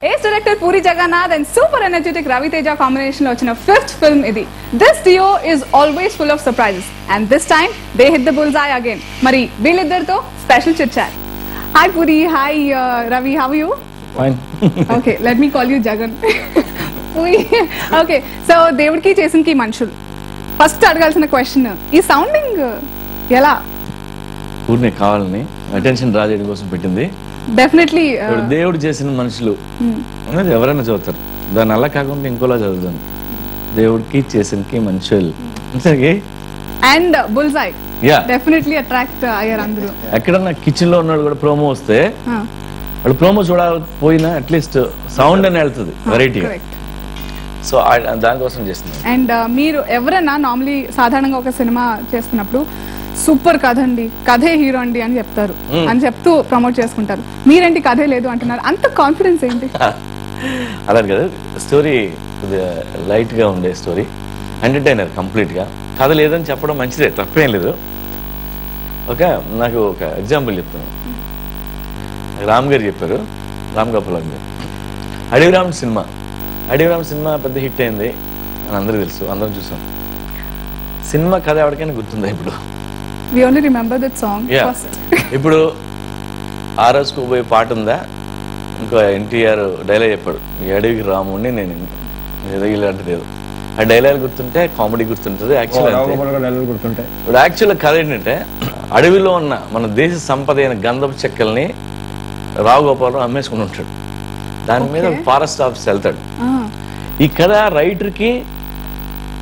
Ace director Puri Jagannath and super energetic Ravi Teja combination lo vachina fifth film idi. This trio is always full of surprises and this time they hit the bullseye again. Mari veeliddarto special chit chat. Hi Puri, hi Ravi, how are you? Fine. Okay, let me call you Jagan. Puri. Okay, so దేవుడికి చేసినకి మనుషులు. First అడగాల్సిన question ఈ sounding ఎలా? ఊరినే కావాలని attention draw చేయడం కోసం పెట్టింది. డెఫినెట్లీ దేవుడు చేసిన మనుషులు అనేది ఎవరైనా చదువుతారు. దాన్ని అలా కాకుండా ఇంకోలా చదువుతాను. దేవుడికి చేసినకి మనుషులు అండ్ బుల్సై డెఫినెట్లీ అట్రాక్ట్ అయ్యారు అందరూ. ఎక్కడన్నా కిచెన్ లో ఉన్నాడు కూడా ప్రోమో వస్తే వాడు ప్రోమో చూడకపోయినా అట్లీస్ట్ సౌండ్ అని వెళ్తుంది వెరైటీ. సో దానికోసం చేస్తున్నాను. అండ్ మీరు ఎవరైనా నార్మలీ సాధారణంగా ఒక సినిమా చేస్తున్నప్పుడు సూపర్ కథ అండి, కథే హీరో అండి అని చెప్తారు, అని చెప్తూ ప్రమోట్ చేసుకుంటారు. మీరేంటి కథే లేదు అంటున్నారు, అంత కాన్ఫిడెన్స్ ఏంటి? అలా కదా, స్టోరీ లైట్ గా ఉండే స్టోరీ, ఎంటర్టైనర్ కంప్లీట్ గా. కథ లేదని చెప్పడం మంచిదే, తప్పేం లేదు. నాకు ఒక ఎగ్జాంపుల్ చెప్తాను. రామ్ గారు చెప్పారు, రామ్ గోపాల్ గారు, అడవిరామ్ సినిమా పెద్ద హిట్ అయింది అని అందరికీ తెలుసు, అందరం చూసాం. సినిమా కథ ఎవరికైనా గుర్తుందా? ఇప్పుడు we only remember that song first. ఇప్పుడు ఆ రోజుకు పోయే పాట ఉందా? ఇంకో ఎన్టీఆర్ డైలాగ్ చెప్పాడు, ఈ అడవికి రాముడిని నేను ఏదో ఇలాంటిది ఏదో. ఆ డైలాగ్ గుర్తుంటే కామెడీ గుర్తుంటుంది. ఇప్పుడు యాక్చువల్ కథ ఏంటంటే, అడవిలో ఉన్న మన దేశ సంపద అయిన గంధపు చెక్కల్ని రావుగోపాలరావు అమ్మేసుకుని ఉంటాడు. దాని మీద ఫారెస్ట్ ఆఫీస్ వెళ్తాడు. ఈ కథ రైటర్కి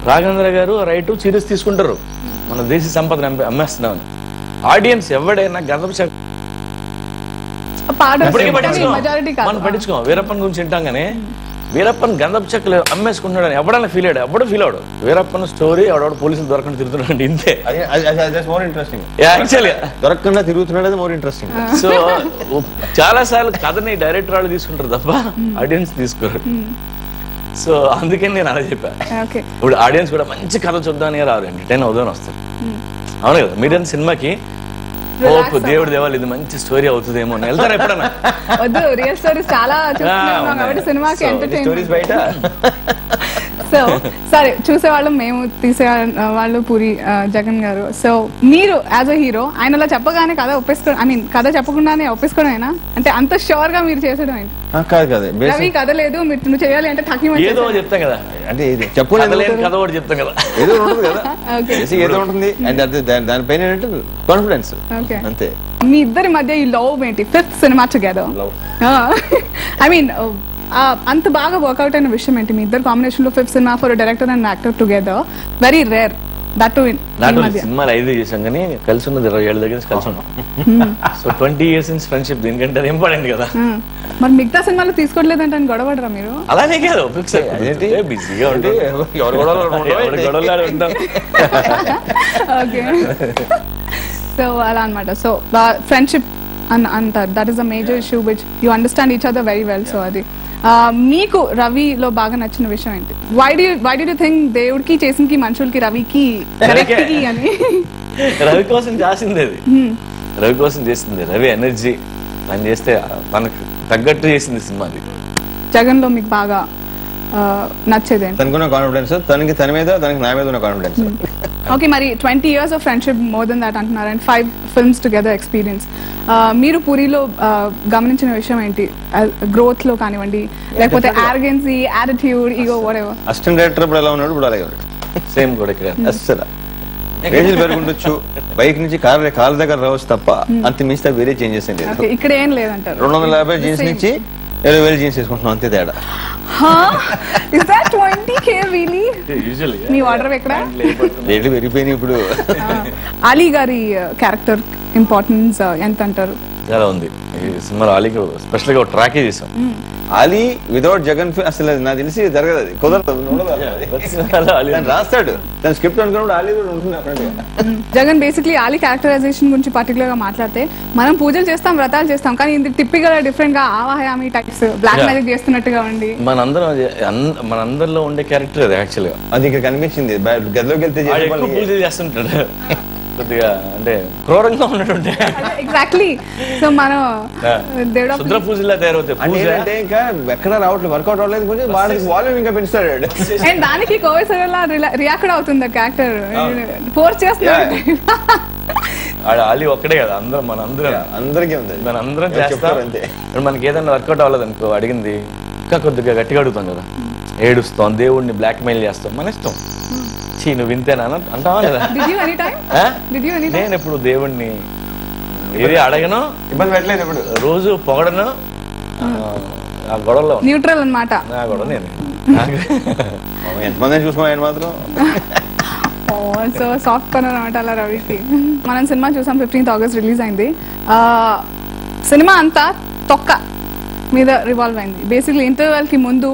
రాఘవేంద్ర గారు రైట్ సీరియస్ తీసుకుంటారు, మన దేశ సంపదను అమ్మేస్తున్నామని. ఆడియన్స్ ఎవడైనా గంధపు చెక్క మనం పట్టించుకోం. వీరప్పన్ గురించి వింటాం కానీ వీరప్పన్ గంధపు చెక్కలు అమ్మేసుకుంటున్నాడని ఎవడన్నా ఫీల్ అయ్యాడు? ఎవడో ఫీల్ అవడు. వీరప్పన్ స్టోరీ ఎవడో పోలీసులు దొరకకుండా తిరుగుతున్నాడు, ఇంతే. దొరకకుండా తిరుగుతున్నాడు, మోర్ ఇంట్రెస్టింగ్. సో చాలా సార్లు కథని డైరెక్టర్ వాళ్ళు తీసుకుంటారు తప్ప ఆడియన్స్ తీసుకోరు. సో అందుకని నేను అలా చెప్పాను. ఇప్పుడు ఆడియన్స్ కూడా మంచి కథ చూద్దామని రారు, ఎంటర్టైన్ అవుదామని వస్తారు. అవును కదా, మీరైనా సినిమాకి దేవుడు దేవాలి ఇది మంచి స్టోరీ అవుతుందేమో అని వెళ్తారు ఎప్పుడన్నా? రియల్ స్టోరీస్ చాలా సినిమాకి ఎంటర్టైన్మెంట్ బయట. సో సరే, చూసేవాళ్ళు మేము, తీసే వాళ్ళు పూరి జగన్ గారు. సో మీరు యాజ్ అ హీరో ఆయన అలా చెప్పగానే కథ ఒప్పేసుకోవడం, ఐ మీన్ కథ చెప్పకుండానే ఒప్పేసుకోవడమేనా? అంటే అంత షూర్ గా మీరు చేసడం ఏంటి? రవి కథ లేదు, మీరు నువ్వు చేయాలి అంటే ఏదో చెప్తాం కదా, అంటే కథ కూడా చెప్తాం కదా, ఏదో ఉంటుంది కదా, ఏదో ఉంటుంది. దానిపైన కాన్ఫిడెన్స్ అంతే. మీ ఇద్దరి మధ్య ఈ లవ్ ఏంటి? Fifth cinema together, I mean అంత బాగా వర్కౌట్ అయిన విషయం ఏంటి? మీ ఇద్దరు కాంబినేషన్ లో fifth cinema for director and actor together, very rare. సినిమాలు 5 చేసాం కానీ కలిసి ఉన్నది 20 ఏళ్ళ దగ్గర కలిసి ఉన్నాం. సో 20 years ఇన్స్ ఫ్రెండ్షిప్, దీనికంటే అది ఇంపార్టెంట్ కదా. మరి మిగతా సినిమాలు తీసుకోవట్లేదంటే గొడవడరా మీరు? అలానే కాదు, బిజీగా ఉంటే గొడవలు ఉంటాం. ఓకే, సో అలా అనమాట. సో ఫ్రెండ్షిప్ అంటారు, that is a major issue which you understand each other very well. So అది మీకు రవిలో బాగా నచ్చిన విషయం ఏంటి? వై డు యు థింక్ దేవుడికి చేసినకి మనుషులకి రవికి అని? రవి కోసం చేసింది అది, రవి కోసం చేసింది. రవి ఎనర్జీ తను చేస్తే తనకు తగ్గట్టు చేసింది సినిమా. జగన్ లో మీకు బాగా నచ్చేది తనకున్న కాన్ఫిడెన్స్, తనకి తన మీద, తనకి నా మీద ఉన్న కాన్ఫిడెన్స్. ఓకే, మరి 20 years of friendship, more than that అంటున్నారు, అండ్ 5 films టుగెదర్ ఎక్స్పీరియన్స్. మీరు పూరిలో గమనించిన విషయం ఏంటి? గ్రోత్ లో కానివ్వండి, లేకపోతే arrogance, attitude, ego, whatever. Assistant director ఇప్పుడు ఎలా ఉన్నాడు, ఇప్పుడు అలాగే సేమ్ కూడా ఇక్కడ అసలు రేంజ్లు పెరుగుండొచ్చు, బైక్ నుంచి కార్ దగ్గర రావచ్చు తప్ప అంత మించి వేరే చేంజెస్ ఏం లేదు. ఇక్కడ ఏం లేదంటారు. 250 జీన్స్ నుంచి 70,000 జీన్స్ వేసుకుంటున్నాం, అంతే తేడా. Is that 20K really? Me order ఎక్కడ? రేట్లు పెరిగిపోయినాయి ఇప్పుడు. అలీ గారి క్యారెక్టర్ ఇంపార్టెన్స్ ఎంత అంటారు? చాలా ఉంది ఈ సినిమాలో. అలీకి స్పెషల్ గా ఒక ట్రాక్ చేసాం. అలీ వితౌట్ జగన్ అసలు నాకు తెలిసి జరగదు, అది కుదరదు. రాస్తాడు తన స్క్రిప్ట్ అనుకున్నప్పుడు అలీ కూడా ఉంటుంది. జగన్ బేసిక్లీ అలీ క్యారెక్టరైజేషన్ గురించి పర్టికులర్ గా మాట్లాడితే, మనం పూజలు చేస్తాం, వ్రతాలు చేస్తాం, కానీ ఇది టిపికల్ డిఫరెంట్ గా ఆవాహయామి టైప్స్, బ్లాక్ మ్యాజిక్ చేస్తున్నట్టుగా ఉండి మనందరిలో ఉండే క్యారెక్టర్ అది. యాక్చువల్ గా అది ఇక్కడ కనిపించింది. గదిలోకి వెళ్తే పూజలు చేస్తుంటాడు. కొద్దిగా అంటే క్రూరంగా ఉన్నట్టుంటే ఎగ్జాక్ట్లీ. సో మనం దేవుడు శుద్ర పూజలా తయారవుతాయి. అంటే పూజ ఏంటంటే ఇంకా ఎక్కడ రావట్లేదు, వర్కౌట్ అవ్వలేదు, కొంచెం వాడికి వాల్యూమ్ ఇంకా పెంచుతాడు. అండ్ దానికి కోవిడ్ రియాక్ట్ అవుతుంది క్యారెక్టర్, ఫోర్స్ చేస్తున్నాడు. ఆలి ఒక్కడే కదా, అందరం అందరికీ ఉంది, మన అందరం చేస్తాం అంతే. మనకి ఏదైనా వర్కౌట్ అవ్వలేదు అనుకో, అడిగింది ఇంకా కొద్దిగా గట్టిగా అడుగుతాం కదా, ఏడుస్తాం, దేవుడిని బ్లాక్ మెయిల్ చేస్తాం, మన ఇష్టం. చీ నువ్వు వింతేనా అంటావా లేదా? నేను ఎప్పుడు దేవుడిని ఏది అడగను, ఇబ్బంది పెట్టలేదు ఎప్పుడు, రోజు పొగడను, ఆ గొడవలో న్యూట్రల్ అన్నమాట. నా గొడవ నేను ఎంతమంది చూసుకోవాలి మాత్రం. సో సాఫ్ట్ కార్నర్ అనమాట అలా రవికి. మనం సినిమా చూసాం, 15th August రిలీజ్ అయింది. సినిమా అంతా తొక్క మీద రివాల్వ్ అయింది. బేసిక్లీ ఇంటర్వెల్ కి ముందు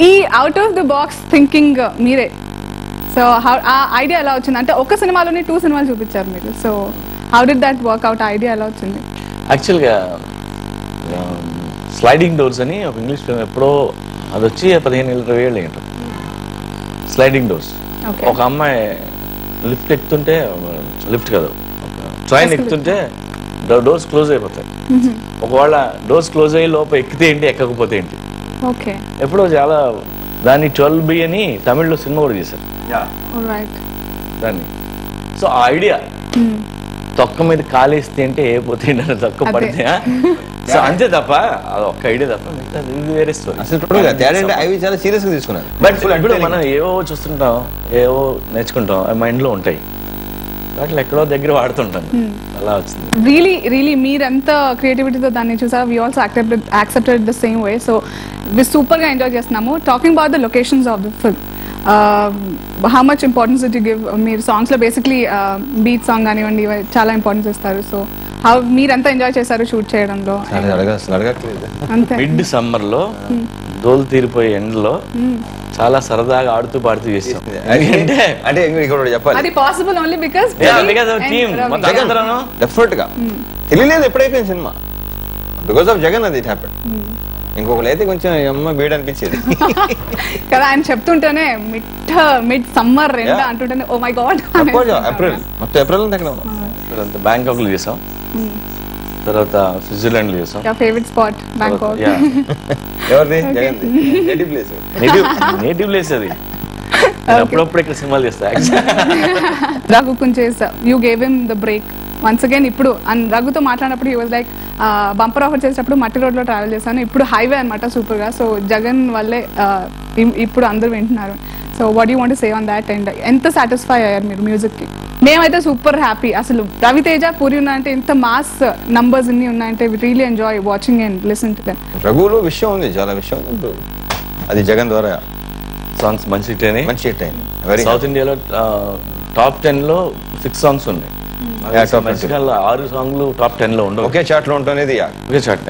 ఈ out of the box thinking మీరే. సో ఆ ఐడియా ఎలా వచ్చింది? అంటే ఒక సినిమాలోనే 2 సినిమాలు చూపించారు మీరు. So how did that work out? Idea ఎలా వచ్చింది? యాక్చువల్గా స్లైడింగ్ డోర్స్ అని ఒక ఇంగ్లీష్ ఫిల్మ్ ఎప్పుడో అది వచ్చి 15-20 ఏళ్ళు ఏంటో. స్లైడింగ్ డోర్స్, ఒక అమ్మాయి లిఫ్ట్ ఎక్కుతుంటే, లిఫ్ట్ కాదు ట్రైన్ ఎక్కుతుంటే డోర్స్ క్లోజ్ అయిపోతాయి. ఒకవేళ డోర్స్ క్లోజ్ అయ్యి లోపల ఎక్కితే ఏంటి, ఎక్కకపోతే ఏంటి. ఎప్పుడో చాలా దాన్ని 12B అని తమిళ్లో సినిమా కూడా చేశారు దాన్ని. సో ఆ ఐడియా తొక్క మీద కాలేస్తే అంటే ఏ పోతే తొక్క పడితే, సో అంతే తప్ప అది ఒక్క ఐడియా తప్ప ఇది వేరే స్టోరీ. అవి చాలా సీరియస్ గా తీసుకున్నారు. బట్ ఇప్పుడు మనం ఏవో చూస్తుంటాం, ఏవో నేర్చుకుంటాం, మైండ్ లో ఉంటాయి, వాటిలో ఎక్కడో దగ్గర వాడుతుంటాను, అలా వచ్చింది. రియలీ మీరెంత క్రియేటివిటీతో దాన్ని చూసారు. We also accepted the same way. So we super గా ఎంజాయ్ చేస్తున్నాము. Talking about the locations of the film, how much importance to give? మీరు సాంగ్స్ లో బేసిక్లీ బీట్ సాంగ్ కానివ్వండి చాలా ఇంపార్టెన్స్ ఇస్తారు. సో హౌ మీరంతా ఎంజాయ్ చేశారు షూట్ చేయడంలో? మిడ్ సమ్మర్ లో దోలు తీరిపోయే ఎండలో చాలా సరదాగా ఆడుతూ పాడుతూ చేస్తాం. అంటే చెప్పాలి, అది పాసిబుల్ ఓన్లీ బికాజ్ డెఫినెట్ గా తెలియలేదు ఎప్పుడైపోయింది సినిమా, బికాస్ ఆఫ్ జగన్. అది హ్యాపెన్. ఇంకొకరు అయితే కొంచెం అమ్మ బీడ్ అనిపించేది కదా ఆయన చెప్తుంటేనే మిడ్ సమ్మర్ ఎండ అంటుంటేనే ఓ మై గాడ్. ఏప్రిల్ మొత్తం ఏప్రిల్ అంతా బ్యాంకాక్ లో చేసాం, తర్వాత స్విట్జర్లాండ్ లో చేసాం. Favourite spot Bangkok? ఎవరిది? Jagan native place. Native place అది. అప్పుడప్పుడు ఇక్కడ సినిమాలు చేస్తా. రఘు కొంచెం you gave him the break once again. ఇప్పుడు రఘుతో మాట్లాడినప్పుడు he was like bumper offer చేసేటప్పుడు మట్టి రోడ్ లో ట్రావెల్ చేశాను, ఇప్పుడు హైవే అనమాట సూపర్ గా. సో జగన్ వల్లే ఇప్పుడు అందరూ వింటున్నారు. So what you want to say on that? And ఎంత సాటిస్ఫై అయ్యారు మీరు మ్యూజిక్ కి? మేమైతే సూపర్ హ్యాపీ. అసలు రవితేజ, పూరి ఉన్నాయంటే, ఇంత మాస్ నంబర్స్ ఇన్ని ఉన్నాయంటే we really enjoy watching and listen to them. రఘులో విషయం ఉంది, చాలా విషయం ఉంది. అది జగన్ ద్వారా సాంగ్స్ మంచి హిట్ అయినాయి. మంచి హిట్ అయింది. సౌత్ ఇండియాలో టాప్ 10 లో 6 సాంగ్స్ ఉన్నాయి. 6 సాంగ్లు టాప్ 10 లో ఉండవు. ఒకే చార్ట్ లో ఉంటుంది. ఒకే చార్ట్.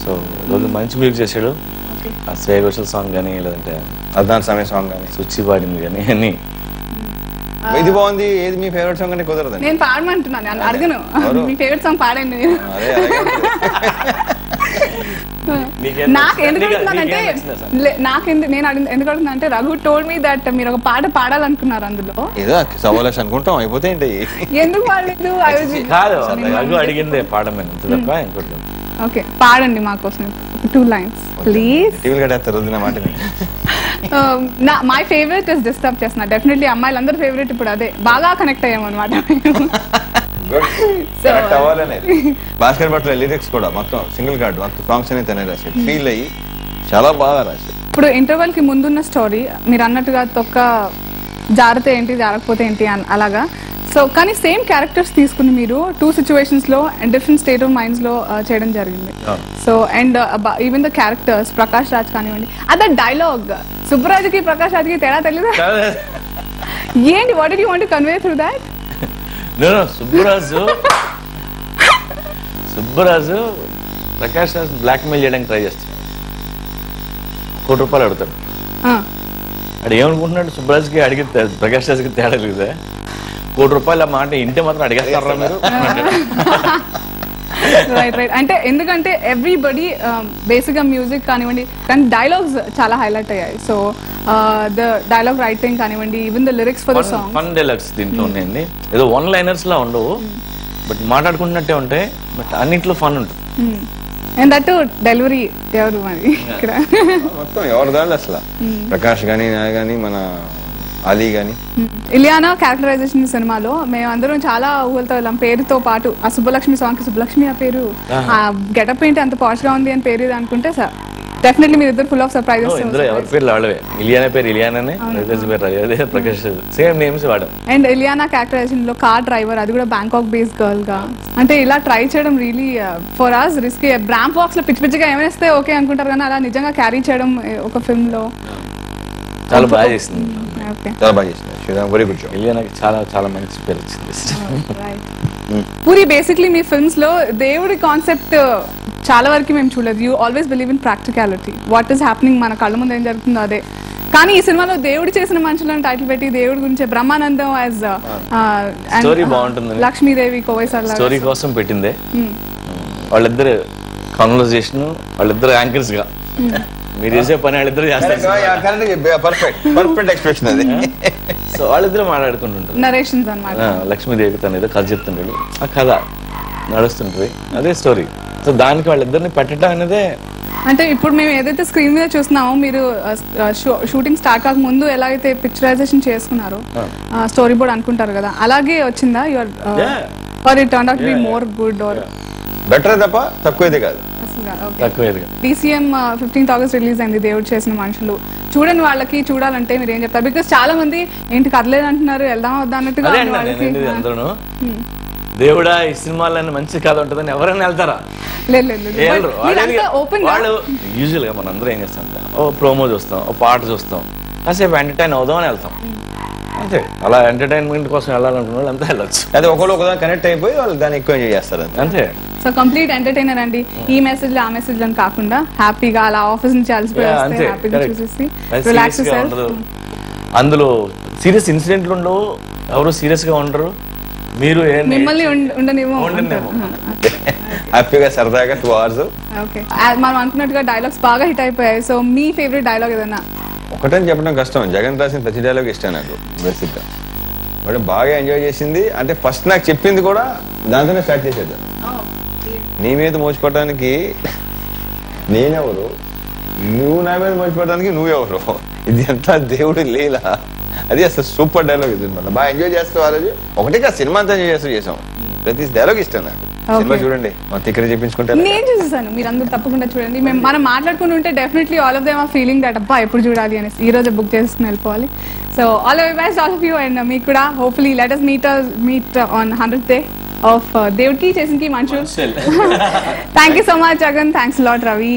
సో రోజు మంచి మ్యూజిక్ చేశాడు. ఆ శ్రేయ ఘోషల్ సాంగ్ కానీ, లేదంటే అద్దాన్ సమయ సాంగ్ కానీ, సుచి పాడింది కానీ అన్ని. ఇది బాగుంది. ఏది మీ ఫేవరెట్ సాంగ్ అంటే కుదరదు. నేను పాడమంటున్నాను, అడగను. మీ ఫేవరెట్ సాంగ్ పాడండి. నాకు ఎందుకు అడుగుతున్నానంటే నేను ఎందుకు అడుగుతున్నా రఘు టోల్డ్ మీ దట్ మీరు ఒక పాట పాడాలనుకున్నారు అందులో. ఏదో సవాలక్ష అనుకుంటాం, అయిపోతే ఏంటి? ఎందుకు పాడలేదు? కాదు, రఘు అడిగిందే పాడమని తప్ప ఇంకోటి. ఓకే, పాడండి మా కోసం 2 lines please. My favourite is disturb చేస్తున్నా. డెఫినెట్లీ అమ్మాయిలందరూ ఫేవరెట్ ఇప్పుడు అదే. బాగా కనెక్ట్ అయ్యాం అనమాట. భాస్కర్ భట్ల లిరిక్స్ కూడా మొత్తం సింగిల్ కార్డ్ మొత్తం సాంగ్స్ అనేది తనే రాశాడు. ఫీల్ అయ్యి చాలా బాగా రాశాడు. ఇప్పుడు ఇంటర్వెల్ కి ముందున్న స్టోరీ మీరు అన్నట్టుగా తొక్క జారితే ఏంటి, జారకపోతే ఏంటి అలాగా. సో కానీ సేమ్ క్యారెక్టర్స్ తీసుకుని మీరు 2 situations లో డిఫరెంట్ స్టేట్ ఆఫ్ మైండ్స్ లో చేయడం జరిగింది. So and even the characters Prakash Raj కానివ్వండి, అదే డైలాగ్ సుబ్బరాజుకి ప్రకాష్ రాజ్కి తేడా తెలీదా ఏంటి? What did you want to convey through that? Subbaraju Prakash Raj blackmail చేయడానికి ట్రై చేస్తాడు. ₹1 అడుగుతాడు. అడు ఏమనుకుంటున్నాడు, సుబ్బరాజుకి అడిగి ప్రకాష్ రాజ్కి తేడా లేదా? ₹1 మాట ఇంటే మాత్రం అడిగేస్తారా మీరు? రైట్. అంటే ఎందుకంటే ఎవ్రీబడి బేసిక్ గా మ్యూజిక్ కానివ్వండి, కానీ డైలాగ్స్ చాలా హైలైట్ అయ్యాయి. సో ద డైలాగ్ రైటింగ్ కానివ్వండి, even the lyrics for the song. Fun dialogues దీంట్లో ఉన్నాయండి. ఏదో వన్ లైనర్స్ లా ఉండవు, బట్ మాట్లాడుకుంటున్నట్టే ఉంటాయి, బట్ అన్నిట్లో ఫన్ ఉంటుంది. అండ్ దట్ డెలివరీ ఎవరు మరి ఇక్కడ మొత్తం ఎవరి దాళ్ళు అసలు, ప్రకాష్ గానీ కానీ మన అలీ గానీ. ఇలియానా క్యారెక్టరైజేషన్ సినిమాలో మేము అందరం చాలా ఊహలతో వెళ్ళాం. పేరుతో పాటు ఆ సుబ్బలక్ష్మి సాంగ్ కి సుబ్బలక్ష్మి ఆ పేరు, ఆ గెటప్ ఏంటి అంత పాష్ గా ఉంది అని పేరు ఇది అనుకుంటే సార్ డెఫినెట్లీ మీరు ఇద్దరు ఫుల్ ఆఫ్ సర్ప్రైజెస్. ఇందులో ఎవరి పేరు వాళ్ళవే. ఇలియానా పేరు ఇలియానానే, అదే ప్రకాష్ సేమ్ నేమ్స్ వాడాం. అండ్ ఇలియానా క్యారెక్టరైజేషన్ లో కార్ డ్రైవర్, అది కూడా బ్యాంకాక్ బేస్డ్ గర్ల్ గా, అంటే ఇలా ట్రై చేయడం రియలీ ఫర్ అస్ రిస్కీ. బ్రాంప్ బాక్స్ లో పిచ్చి పిచ్చిగా ఏమైనా ఓకే అనుకుంటారు కానీ అలా నిజంగా క్యారీ చేయడం ఒక ఫిల్మ్ లో చాలా బాగా చేసింది. చాలా బాగా చేసింది. Very good job. ఇలియానాకి చాలా చాలా మంచి పేరు వచ్చింది. పూరి బేసిక్లీ మీ ఫిల్మ్స్ లో దేవుడి కాన్సెప్ట్ చాలా వరకు మేము చూడలేదు. You always believe in practicality, what is happening, మన కళ్ళ ముందు ఏం జరుగుతుందో అదే. కానీ ఈ సినిమాలో దేవుడు చేసిన మనుషులను టైటిల్ పెట్టి దేవుడి గురించి బ్రహ్మానందం యాజ్ స్టోరీ బాగుంటుంది, లక్ష్మీదేవి కోవైసర్ స్టోరీ కోసం పెట్టిందే. వాళ్ళిద్దరు కాన్వర్సేషన్, వాళ్ళిద్దరు యాంకర్స్ గా మీరు చేసే పని వాళ్ళిద్దరు చేస్తారు. పర్ఫెక్ట్ ఎక్స్ప్రెషన్ అది. సో వాళ్ళిద్దరు మాట్లాడుకుంటుంటారు, నరేషన్స్ అన్నమాట. లక్ష్మీదేవి తను ఏదో కథ చెప్తుంటాడు, ఆ కథ నడుస్తుంటది, అదే స్టోరీ. సో దానికి వాళ్ళిద్దరిని పెట్టడం అనేదే. అంటే ఇప్పుడు మేము ఏదైతే స్క్రీన్ మీద చూస్తున్నామో, మీరు షూటింగ్ స్టార్ట్ కాక ముందు ఎలా అయితే పిక్చరైజేషన్ చేసుకున్నారో, స్టోరీ బోర్డ్ అనుకుంటారు కదా, అలాగే వచ్చిందా your or it turn out be more good or better తప్ప తక్కువైతే కాదు? DCM 15th August రిలీజ్ అయింది దేవుడు చేసిన మనుషులు. చూడని వాళ్ళకి చూడాలంటే మీరు ఏం చెప్తారు? బికాస్ చాలా మంది ఏంటి కదలేదు అంటున్నారు, వెళ్దాం వద్దా అన్నట్టుగా అందరూ దేవుడా ఈ సినిమాలో మంచి కథ ఉంటుందని ఎవరైనా వెళ్తారా? వాళ్ళు యూజువల్ గా మనం అందరూ ఏం చేస్తాం, ఓ ప్రోమో చూస్తాం, ఓ పాట చూస్తాం, కాసేపు ఎంటర్టైన్ అవుదామని వెళ్తాం అంతే. అలా ఎంటర్టైన్మెంట్ కోసం వెళ్ళాలనుకున్న వాళ్ళు అంతా వెళ్ళొచ్చు. అదే ఒకళ్ళు ఒకదా కనెక్ట్ అయిపోయి వాళ్ళు దాన్ని ఎక్కువ ఎంజాయ్ చేస్తారు అంతే. సో కంప్లీట్ ఎంటర్టైనర్ అండి. ఈ మెసేజ్ ఆ మెసేజ్ అని కాకుండా హ్యాపీగా అలా ఆఫీస్ నుంచి అందులో సీరియస్ ఇన్సిడెంట్లు ఉండవు, ఎవరు సీరియస్ గా ఉండరు, మీరు మిమ్మల్ని ఉండనివ్వు, హ్యాపీగా సరదాగా 2 hours. ఓకే, మనం అనుకున్నట్టుగా డైలాగ్స్ బాగా హిట్ అయిపోయాయి. సో మీ ఫేవరెట్ డైలాగ్ ఏదన్నా? ఒకటని చెప్పడం కష్టం, జగన్ రాసిన ప్రతి డైలాగ్ ఇష్టం నాకు బేసిక్ గా. బట్ బాగా ఎంజాయ్ చేసింది అంటే ఫస్ట్ నాకు చెప్పింది కూడా దాంతోనే స్టార్ట్ చేసేది. నీ మీద మోసపడడానికి నేనెవరు, నువ్వు నా మీద మోసపడడానికి నువ్వెవరు, ఇది అంతా దేవుడు లీల. అది అసలు సూపర్ డైలాగ్ ఇది. మనం బాగా ఎంజాయ్ చేస్తూ ఆ రోజు ఒకటే కాదు సినిమా అంతా ఎంజాయ్ చేస్తూ చేసాం. ప్రతి డైలాగ్ ఇష్టం నాకు. సినిమా చూడండి, ఇక్కడ చెప్పించుకుంటే నేను చూసేసాను, మీరు అందరూ తప్పకుండా చూడండి. మనం మాట్లాడుకుంటూ ఉంటే definitely all of them are feeling that అబ్బా ఎప్పుడు చూడాలి అనేసి ఈ రోజు బుక్ చేసుకుని వెళ్ళిపోవాలి. So all the best all of you. And మీకు కూడా hopefully let us meet on 100th day of దేవుడికి చేసిన మనుషులు. Thank you so much Jagan, thanks lot Ravi.